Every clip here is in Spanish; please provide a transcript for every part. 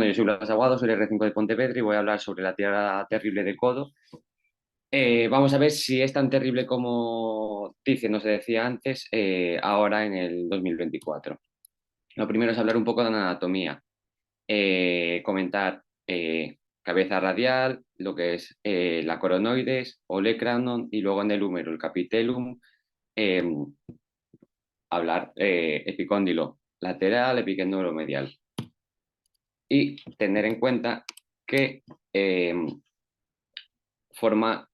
Bueno, yo soy Blas Aguado, soy el R5 de Pontevedra y voy a hablar sobre la tirada terrible de codo. Vamos a ver si es tan terrible como dice, no se decía antes, ahora en el 2024. Lo primero es hablar un poco de anatomía, comentar cabeza radial, lo que es la coronoides, olecranon y luego en el húmero, el capitellum, eh, hablar epicóndilo lateral, epicéndolo medial. Y tener en cuenta que forma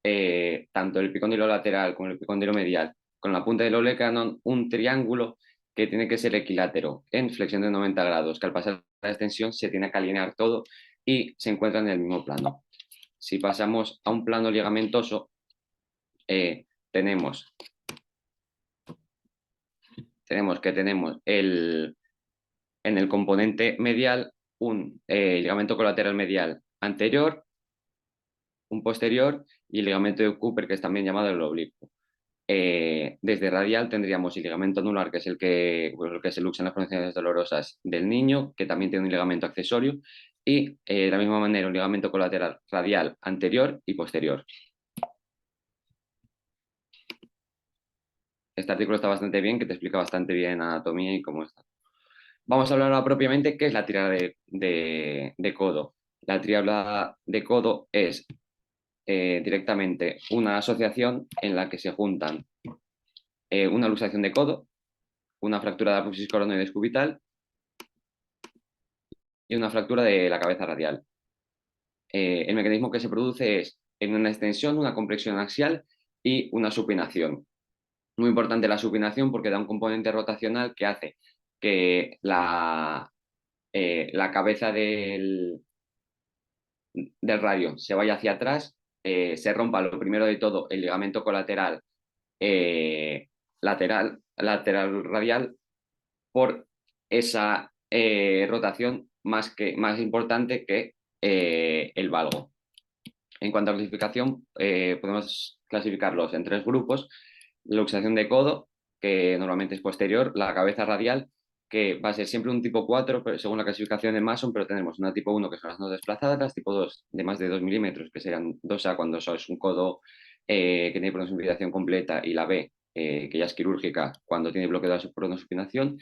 tanto el epicóndilo lateral como el epicóndilo medial con la punta del olecranon un triángulo que tiene que ser equilátero en flexión de 90 grados, que al pasar la extensión se tiene que alinear todo y se encuentra en el mismo plano. Si pasamos a un plano ligamentoso, tenemos en el componente medial un ligamento colateral medial anterior, un posterior y el ligamento de Cooper, que es también llamado el oblicuo. Desde radial tendríamos el ligamento anular, que es el que se luxa en las pronunciaciones dolorosas del niño, que también tiene un ligamento accesorio, y de la misma manera un ligamento colateral radial anterior y posterior. Este artículo está bastante bien, que te explica bastante bien anatomía y cómo está. Vamos a hablar ahora propiamente qué es la tirada de codo. La tirada de codo es directamente una asociación en la que se juntan una luxación de codo, una fractura de apófisis coronoides cubital y una fractura de la cabeza radial. El mecanismo que se produce es en una extensión, una complexión axial y una supinación. Muy importante la supinación porque da un componente rotacional que hace que la cabeza del radio se vaya hacia atrás, se rompa lo primero de todo el ligamento colateral lateral radial por esa rotación más importante que el valgo. En cuanto a clasificación, podemos clasificarlos en tres grupos. La luxación de codo, que normalmente es posterior, la cabeza radial, que va a ser siempre un tipo 4, pero según la clasificación de Mason, pero tenemos una tipo 1 que son las no desplazadas, tipo 2 de más de 2 milímetros, que serían 2A cuando es un codo que tiene pronosupinación completa, y la B, que ya es quirúrgica, cuando tiene bloqueo de pronosupinación,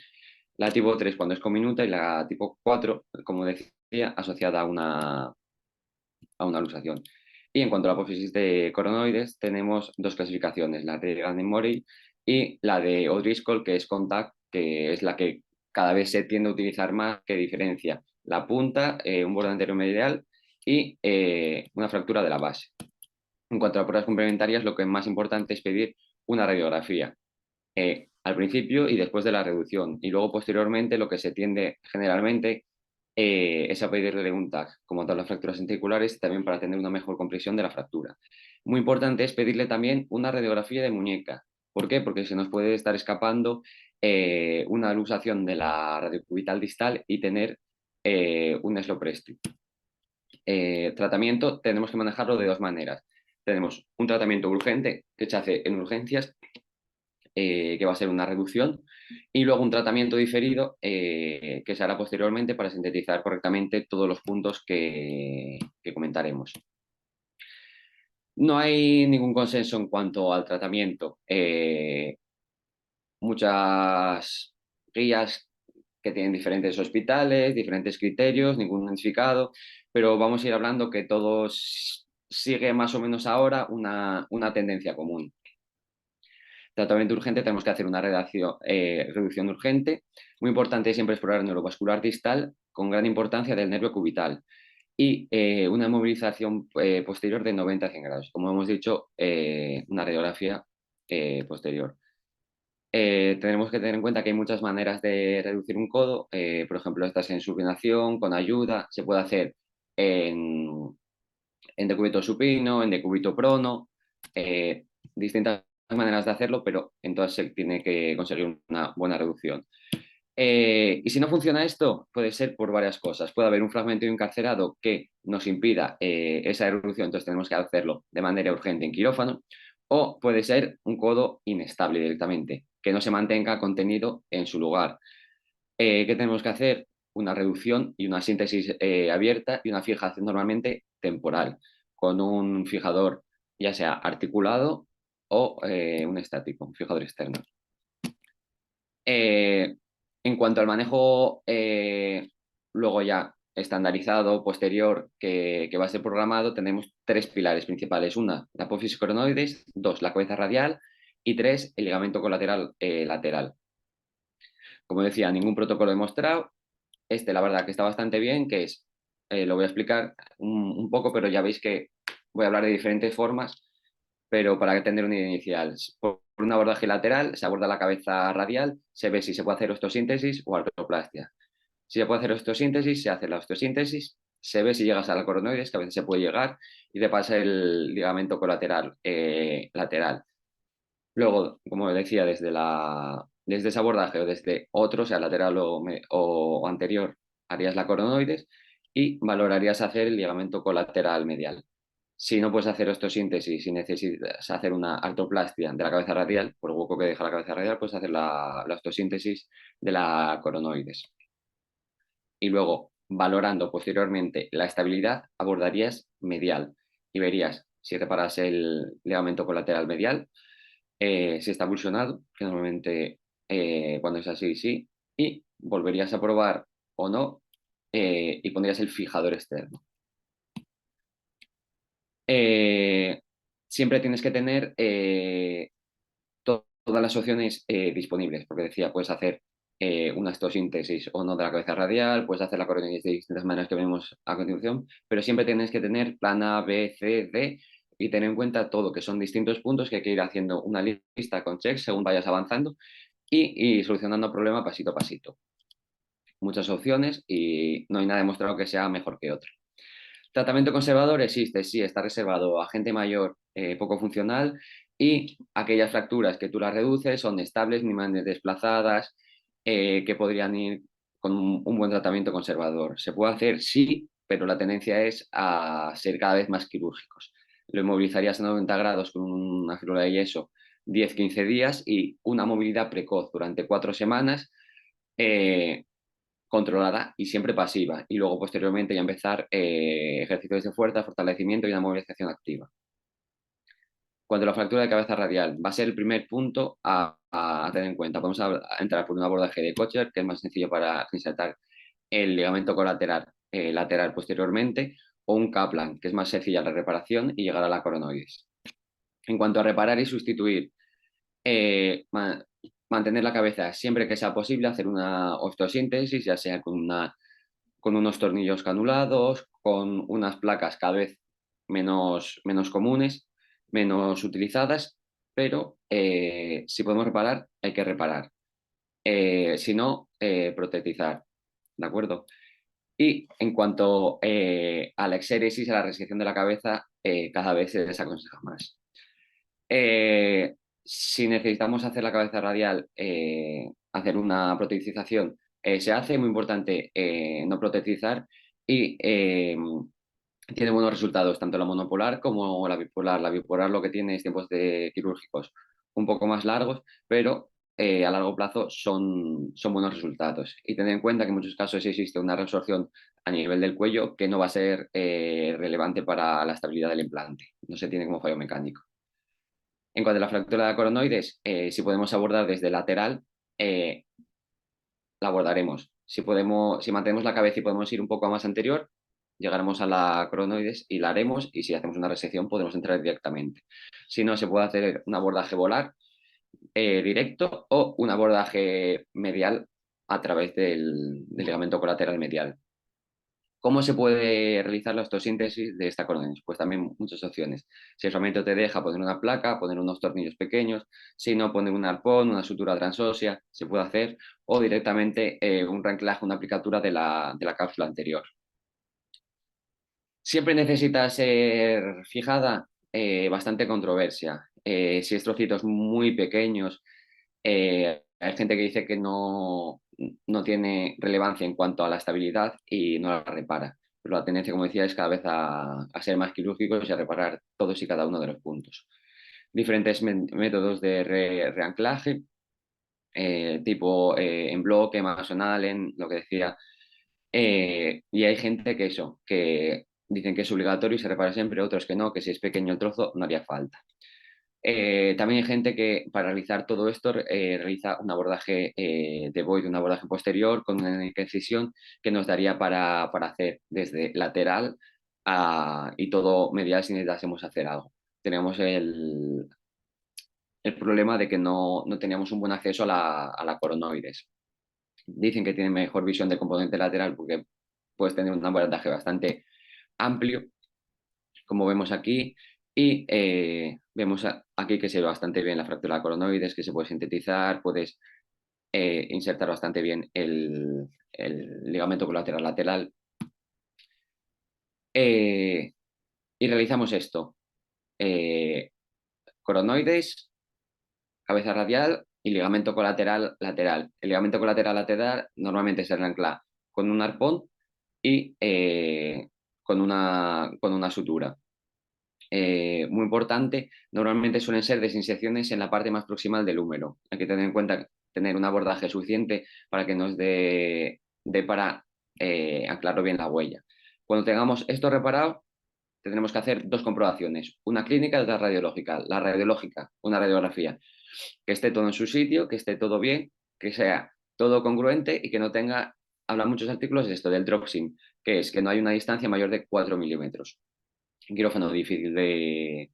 la tipo 3 cuando es cominuta y la tipo 4, como decía, asociada a una luxación. Y en cuanto a la apófisis de coronoides, tenemos dos clasificaciones, la de Gannon-Murray y la de O'Driscoll, que es contact, que es la que cada vez se tiende a utilizar más, que diferencia la punta, un borde anterior medial y una fractura de la base. En cuanto a pruebas complementarias, lo que es más importante es pedir una radiografía al principio y después de la reducción. Y luego, posteriormente, lo que se tiende generalmente es a pedirle un TAC, como todas las fracturas ventriculares, también para tener una mejor comprensión de la fractura. Muy importante es pedirle también una radiografía de muñeca. ¿Por qué? Porque se nos puede estar escapando una luxación de la radiocubital distal y tener un slow-presti. Tratamiento tenemos que manejarlo de dos maneras. Tenemos un tratamiento urgente que se hace en urgencias, que va a ser una reducción, y luego un tratamiento diferido que se hará posteriormente para sintetizar correctamente todos los puntos que comentaremos. No hay ningún consenso en cuanto al tratamiento. Muchas guías que tienen diferentes hospitales, diferentes criterios, ningún unificado, pero vamos a ir hablando que todos sigue más o menos ahora una tendencia común. Tratamiento urgente, tenemos que hacer una reducción urgente. Muy importante siempre explorar el neurovascular distal con gran importancia del nervio cubital y una movilización posterior de 90 a 100 grados. Como hemos dicho, una radiografía posterior. Tenemos que tener en cuenta que hay muchas maneras de reducir un codo. Por ejemplo, esta es en supinación, con ayuda. Se puede hacer en decúbito supino, en decúbito prono, distintas maneras de hacerlo, pero en todas se tiene que conseguir una buena reducción. Y si no funciona esto, puede ser por varias cosas. Puede haber un fragmento encarcerado que nos impida esa reducción, entonces tenemos que hacerlo de manera urgente en quirófano, o puede ser un codo inestable directamente, que no se mantenga contenido en su lugar. ¿Qué tenemos que hacer? una reducción y una síntesis abierta y una fijación normalmente temporal, con un fijador ya sea articulado o un estático, un fijador externo. En cuanto al manejo luego ya estandarizado, posterior, que va a ser programado, tenemos tres pilares principales. Una, la apófisis coronoides; dos, la cabeza radial; y tres, el ligamento colateral lateral. Como decía, ningún protocolo demostrado. La verdad que está bastante bien, que es, lo voy a explicar un poco, pero ya veis que voy a hablar de diferentes formas, pero para tener una idea inicial. Por un abordaje lateral se aborda la cabeza radial, se ve si se puede hacer osteosíntesis o artroplastia. Si se puede hacer osteosíntesis, se hace la osteosíntesis, se ve si llegas a la coronoides, que a veces se puede llegar, y te pasa el ligamento colateral lateral. Luego, como decía, desde ese abordaje o desde otro, sea lateral o anterior, harías la coronoides y valorarías hacer el ligamento colateral medial. Si no puedes hacer osteosíntesis y necesitas hacer una artroplastia de la cabeza radial, por el hueco que deja la cabeza radial, puedes hacer la osteosíntesis de la coronoides. Y luego, valorando posteriormente la estabilidad, abordarías medial y verías si reparas el ligamento colateral medial, si está pulsionado, que normalmente cuando es así, sí, y volverías a probar o no, y pondrías el fijador externo. Siempre tienes que tener todas las opciones disponibles, porque decía, puedes hacer una estosíntesis o no de la cabeza radial, puedes hacer la coronaria de distintas maneras que vemos a continuación, pero siempre tienes que tener plan A, B, C, D y tener en cuenta todo, que son distintos puntos que hay que ir haciendo una lista con checks según vayas avanzando y solucionando el problema pasito a pasito. Muchas opciones y no hay nada demostrado que sea mejor que otro. Tratamiento conservador existe, sí, está reservado a gente mayor poco funcional y aquellas fracturas que tú las reduces son estables, minimamente desplazadas, que podrían ir con un buen tratamiento conservador. Se puede hacer, sí, pero la tendencia es a ser cada vez más quirúrgicos. Lo inmovilizarías a 90 grados con una fibra de yeso 10-15 días y una movilidad precoz durante 4 semanas. Controlada y siempre pasiva, y luego posteriormente ya empezar ejercicios de fuerza, fortalecimiento y una movilización activa. Cuando la fractura de cabeza radial va a ser el primer punto a tener en cuenta. Vamos a entrar por un abordaje de Kocher, que es más sencillo para insertar el ligamento colateral lateral posteriormente, o un Kaplan, que es más sencilla la reparación y llegar a la coronoides. En cuanto a reparar y sustituir, mantener la cabeza siempre que sea posible, hacer una osteosíntesis, ya sea con unos tornillos canulados, con unas placas cada vez menos comunes, menos utilizadas, pero si podemos reparar, hay que reparar. Si no, protetizar, ¿de acuerdo? Y en cuanto a la exéresis, a la resección de la cabeza, cada vez se desaconseja más. Si necesitamos hacer la cabeza radial, hacer una protetización, se hace, muy importante no protetizar y tiene buenos resultados, tanto la monopolar como la bipolar. La bipolar lo que tiene es tiempos quirúrgicos un poco más largos, pero a largo plazo son buenos resultados. Y tener en cuenta que en muchos casos existe una resorción a nivel del cuello que no va a ser relevante para la estabilidad del implante. No se tiene como fallo mecánico. En cuanto a la fractura de coronoides, si podemos abordar desde lateral, eh, la abordaremos. Si mantenemos la cabeza y podemos ir un poco más anterior, llegaremos a la coronoides y la haremos, y si hacemos una resección podemos entrar directamente. Si no, se puede hacer un abordaje volar directo o un abordaje medial a través del ligamento colateral medial. ¿Cómo se puede realizar la osteosíntesis de esta coronoides? Pues también muchas opciones. Si el fragmento te deja poner una placa, poner unos tornillos pequeños; si no, poner un arpón, una sutura transósea, se puede hacer, o directamente un reanclaje, una aplicatura de la cápsula anterior. Siempre necesita ser fijada, bastante controversia. Si es trocitos muy pequeños, hay gente que dice que no tiene relevancia en cuanto a la estabilidad y no la repara. Pero la tendencia, como decía, es cada vez a ser más quirúrgicos y a reparar todos y cada uno de los puntos. Diferentes métodos de reanclaje, tipo en bloque, Mason Allen, lo que decía, Y hay gente que eso, que dicen que es obligatorio y se repara siempre, otros que no, que si es pequeño el trozo no haría falta. También hay gente que para realizar todo esto realiza un abordaje de void, un abordaje posterior con una incisión que nos daría para hacer desde lateral y todo medial si necesitásemos hacer algo. Tenemos el problema de que no teníamos un buen acceso a la coronoides. Dicen que tiene mejor visión de componente lateral porque puedes tener un abordaje bastante amplio, como vemos aquí, y vemos aquí que se ve bastante bien la fractura de coronoides, que se puede sintetizar, puedes insertar bastante bien el ligamento colateral lateral. Y realizamos esto. Coronoides, cabeza radial y ligamento colateral lateral. El ligamento colateral lateral normalmente se ancla con un arpón y con una sutura. Muy importante, normalmente suelen ser desinsecciones en la parte más proximal del húmero. Hay que tener en cuenta tener un abordaje suficiente para que nos dé para anclarlo bien la huella. Cuando tengamos esto reparado, tendremos que hacer dos comprobaciones, una clínica y otra radiológica. La radiológica, una radiografía, que esté todo en su sitio, que esté todo bien, que sea todo congruente y que no tenga, hablan muchos artículos de esto, del dropsim, que es que no hay una distancia mayor de 4 milímetros. Un quirófano difícil de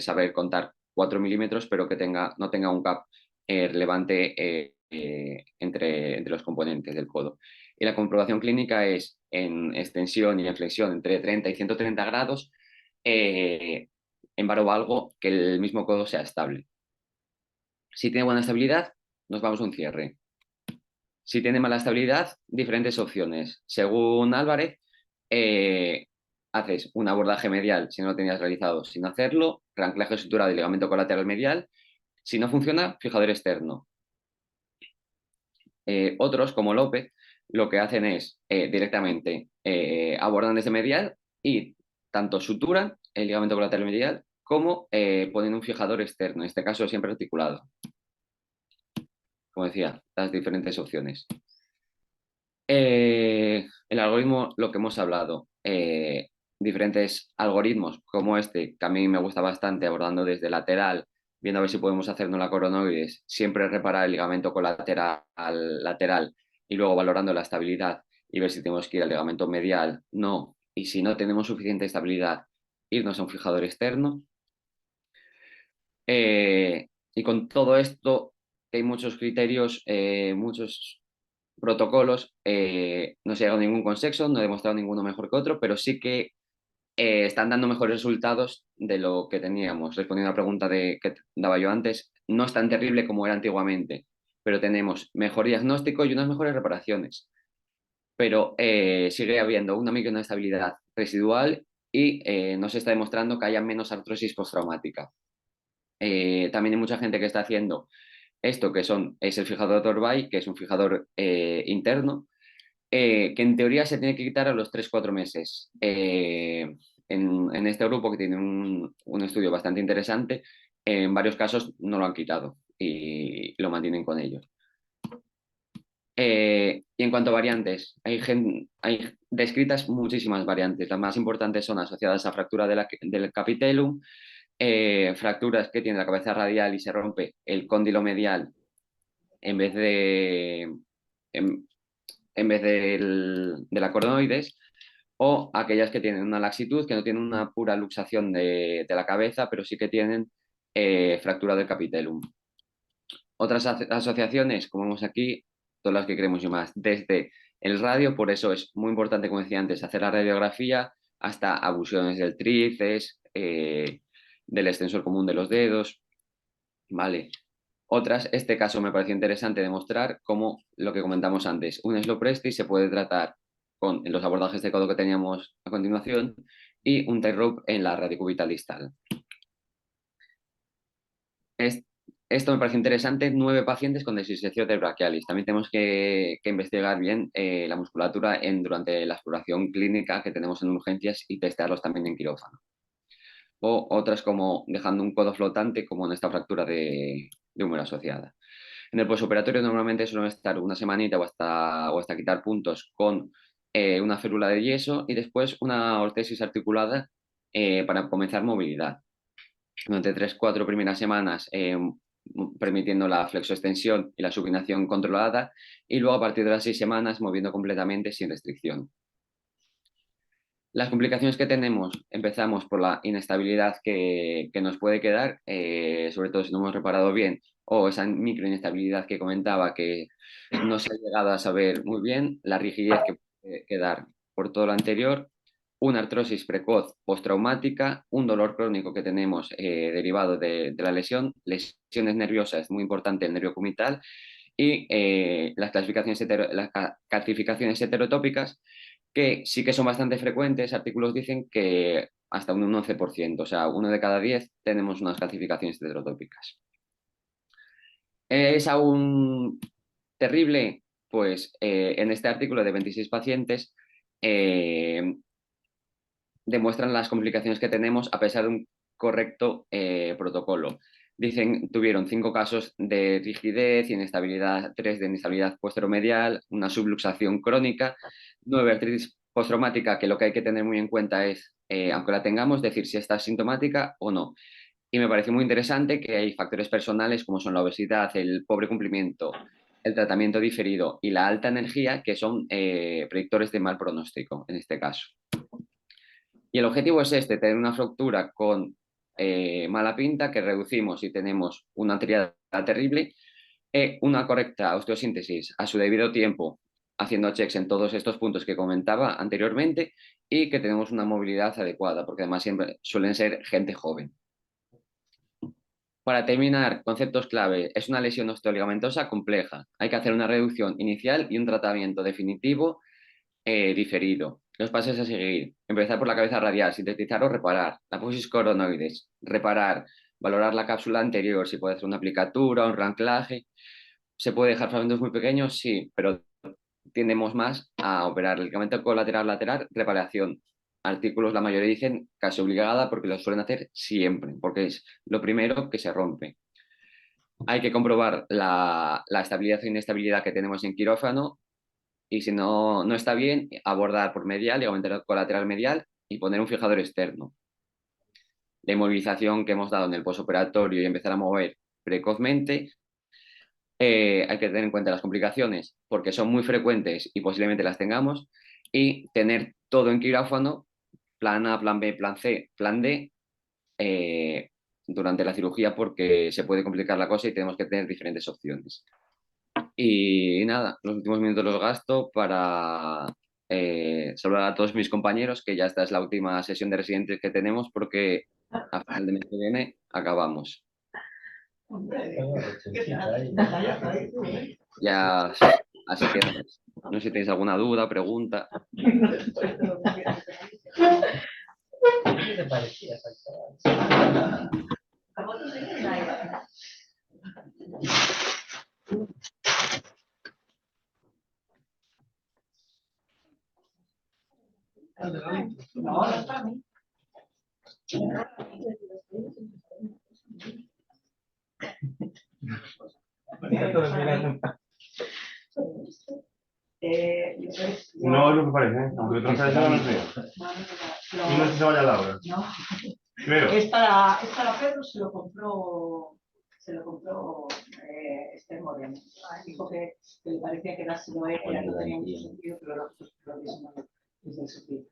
saber contar 4 milímetros, pero que no tenga un gap relevante entre los componentes del codo. Y la comprobación clínica es en extensión y en flexión entre 30 y 130 grados, en varovalgo, que el mismo codo sea estable. Si tiene buena estabilidad, nos vamos a un cierre. Si tiene mala estabilidad, diferentes opciones. Según Álvarez, haces un abordaje medial si no lo tenías realizado sin hacerlo, reanclaje sutura del ligamento colateral medial. Si no funciona, fijador externo. Otros, como López, lo que hacen es directamente abordan desde medial y tanto suturan el ligamento colateral medial como ponen un fijador externo, en este caso siempre articulado. Como decía, las diferentes opciones. El algoritmo, lo que hemos hablado, diferentes algoritmos como este, que a mí me gusta bastante, abordando desde lateral, viendo a ver si podemos hacernos la coronoides, siempre reparar el ligamento colateral lateral y luego valorando la estabilidad y ver si tenemos que ir al ligamento medial, no, y si no tenemos suficiente estabilidad, irnos a un fijador externo. Y con todo esto, hay muchos criterios, muchos protocolos, no se ha llegado a ningún consenso, no he demostrado ninguno mejor que otro, pero sí que están dando mejores resultados de lo que teníamos. Respondiendo a la pregunta que daba yo antes, no es tan terrible como era antiguamente, pero tenemos mejor diagnóstico y unas mejores reparaciones. Pero sigue habiendo una microinestabilidad residual y no se está demostrando que haya menos artrosis postraumática. También hay mucha gente que está haciendo esto, es el fijador Torbay, que es un fijador interno, que en teoría se tiene que quitar a los 3-4 meses. En este grupo, que tiene un estudio bastante interesante, en varios casos no lo han quitado y lo mantienen con ellos. Y en cuanto a variantes, hay descritas muchísimas variantes. Las más importantes son asociadas a fractura del capitellum, fracturas que tiene la cabeza radial y se rompe el cóndilo medial en vez de la coronoides, o aquellas que tienen una laxitud, que no tienen una pura luxación de la cabeza, pero sí que tienen fractura del capitellum. Otras asociaciones, como vemos aquí, todas las que queremos y más, desde el radio, por eso es muy importante, como decía antes, hacer la radiografía, hasta abusiones del tríceps, del extensor común de los dedos, ¿vale? Otras, este caso me pareció interesante demostrar cómo lo que comentamos antes, un slow presti se puede tratar con los abordajes de codo que teníamos a continuación y un tightrope en la radicubital distal. Esto me parece interesante, 9 pacientes con desisección de brachialis. También tenemos que investigar bien la musculatura durante la exploración clínica que tenemos en urgencias y testarlos también en quirófano. O otras como dejando un codo flotante, como en esta fractura de húmero asociada. En el posoperatorio normalmente suelen estar una semanita o hasta quitar puntos con una férula de yeso y después una ortesis articulada para comenzar movilidad. Durante 3-4 primeras semanas permitiendo la flexoextensión y la supinación controlada y luego a partir de las 6 semanas moviendo completamente sin restricción. Las complicaciones que tenemos, empezamos por la inestabilidad que nos puede quedar, sobre todo si no hemos reparado bien, o esa microinestabilidad que comentaba que no se ha llegado a saber muy bien, la rigidez que puede quedar por todo lo anterior, una artrosis precoz postraumática, un dolor crónico que tenemos derivado de la lesión, lesiones nerviosas, muy importante el nervio cubital, y las calcificaciones heterotópicas, que sí que son bastante frecuentes. Artículos dicen que hasta un 11%, o sea, 1 de cada 10 tenemos unas calcificaciones heterotópicas. ¿Es aún terrible? Pues en este artículo de 26 pacientes demuestran las complicaciones que tenemos a pesar de un correcto protocolo. Dicen, tuvieron 5 casos de rigidez, inestabilidad, 3 de inestabilidad posteromedial, una subluxación crónica, 9 artritis postraumática, que lo que hay que tener muy en cuenta es, aunque la tengamos, decir si está sintomática o no. Y me parece muy interesante que hay factores personales como son la obesidad, el pobre cumplimiento, el tratamiento diferido y la alta energía, que son predictores de mal pronóstico en este caso. Y el objetivo es este, tener una fractura con mala pinta que reducimos y tenemos una triada terrible, una correcta osteosíntesis a su debido tiempo, haciendo checks en todos estos puntos que comentaba anteriormente y que tenemos una movilidad adecuada, porque además siempre suelen ser gente joven. Para terminar, conceptos clave. Es una lesión osteoligamentosa compleja. Hay que hacer una reducción inicial y un tratamiento definitivo diferido. Los pasos a seguir. Empezar por la cabeza radial, sintetizar o reparar. La aposis coronoides. Reparar. Valorar la cápsula anterior, si puede hacer una aplicatura, un reanclaje. ¿Se puede dejar fragmentos muy pequeños? Sí, pero tendemos más a operar el ligamento colateral lateral, reparación. Artículos, la mayoría dicen casi obligada porque lo suelen hacer siempre, porque es lo primero que se rompe. Hay que comprobar la estabilidad e inestabilidad que tenemos en quirófano y si no está bien, abordar por medial, ligamento colateral medial y poner un fijador externo. La inmovilización que hemos dado en el posoperatorio y empezar a mover precozmente. Hay que tener en cuenta las complicaciones porque son muy frecuentes y posiblemente las tengamos y tener todo en quirófano, plan A, plan B, plan C, plan D, durante la cirugía porque se puede complicar la cosa y tenemos que tener diferentes opciones. Y nada, los últimos minutos los gasto para saludar a todos mis compañeros, que ya esta es la última sesión de residentes que tenemos porque a final de mes que viene acabamos. Ya, así que no sé si tenéis alguna duda, pregunta. ¿Qué te parecía? No, no es para mí. No es lo que parece, aunque otras veces no es mío. Y no sé si se vaya a Laura. No. Creo. Es para Pedro, se lo compró Moreno. Dijo que le parecía que dárselo a él no tenía mucho sentido, pero los otros es del sentido.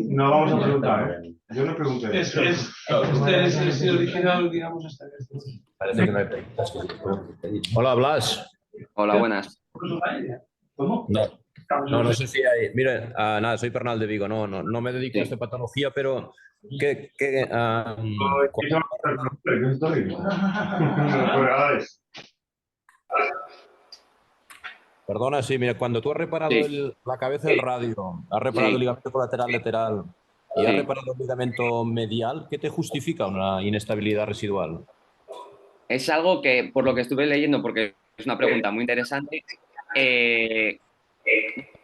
No vamos a preguntar, ¿eh? Yo no pregunté. Este es el original, digamos, hasta que... Parece que no hay preguntas que se pueden pedir. Hola, Blas. Hola, buenas. ¿Cómo? No sé si hay... Mira, nada, soy Pernal de Vigo, no me dedico a esta patología, pero Perdona, sí, mira, cuando tú has reparado la cabeza del radio, has reparado el ligamento colateral lateral y has reparado el ligamento medial, ¿qué te justifica una inestabilidad residual? Es algo que, por lo que estuve leyendo, porque es una pregunta muy interesante,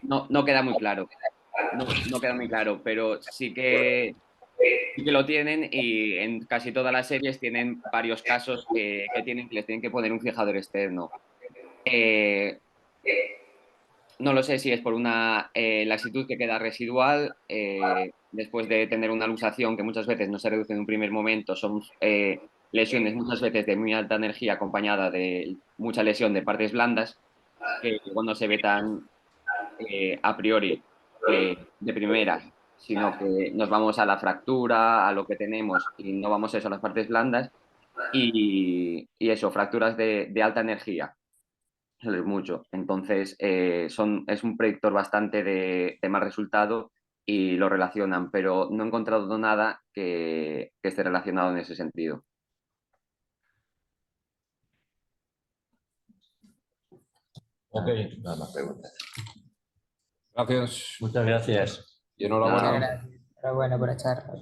no queda muy claro. No queda muy claro, pero sí que sí que lo tienen, y en casi todas las series tienen varios casos que les tienen que poner un fijador externo. No lo sé si es por una laxitud que queda residual, después de tener una luxación que muchas veces no se reduce en un primer momento, son lesiones muchas veces de muy alta energía acompañada de mucha lesión de partes blandas, que cuando se ve tan a priori de primera, sino que nos vamos a la fractura, a lo que tenemos, y no vamos eso a las partes blandas, y eso, fracturas de alta energía. Eso es mucho. Entonces, es un predictor bastante de mal resultado y lo relacionan, pero no he encontrado nada que esté relacionado en ese sentido. Ok, nada más preguntas. Gracias. Muchas gracias. Y enhorabuena. Nada. Enhorabuena por la charla.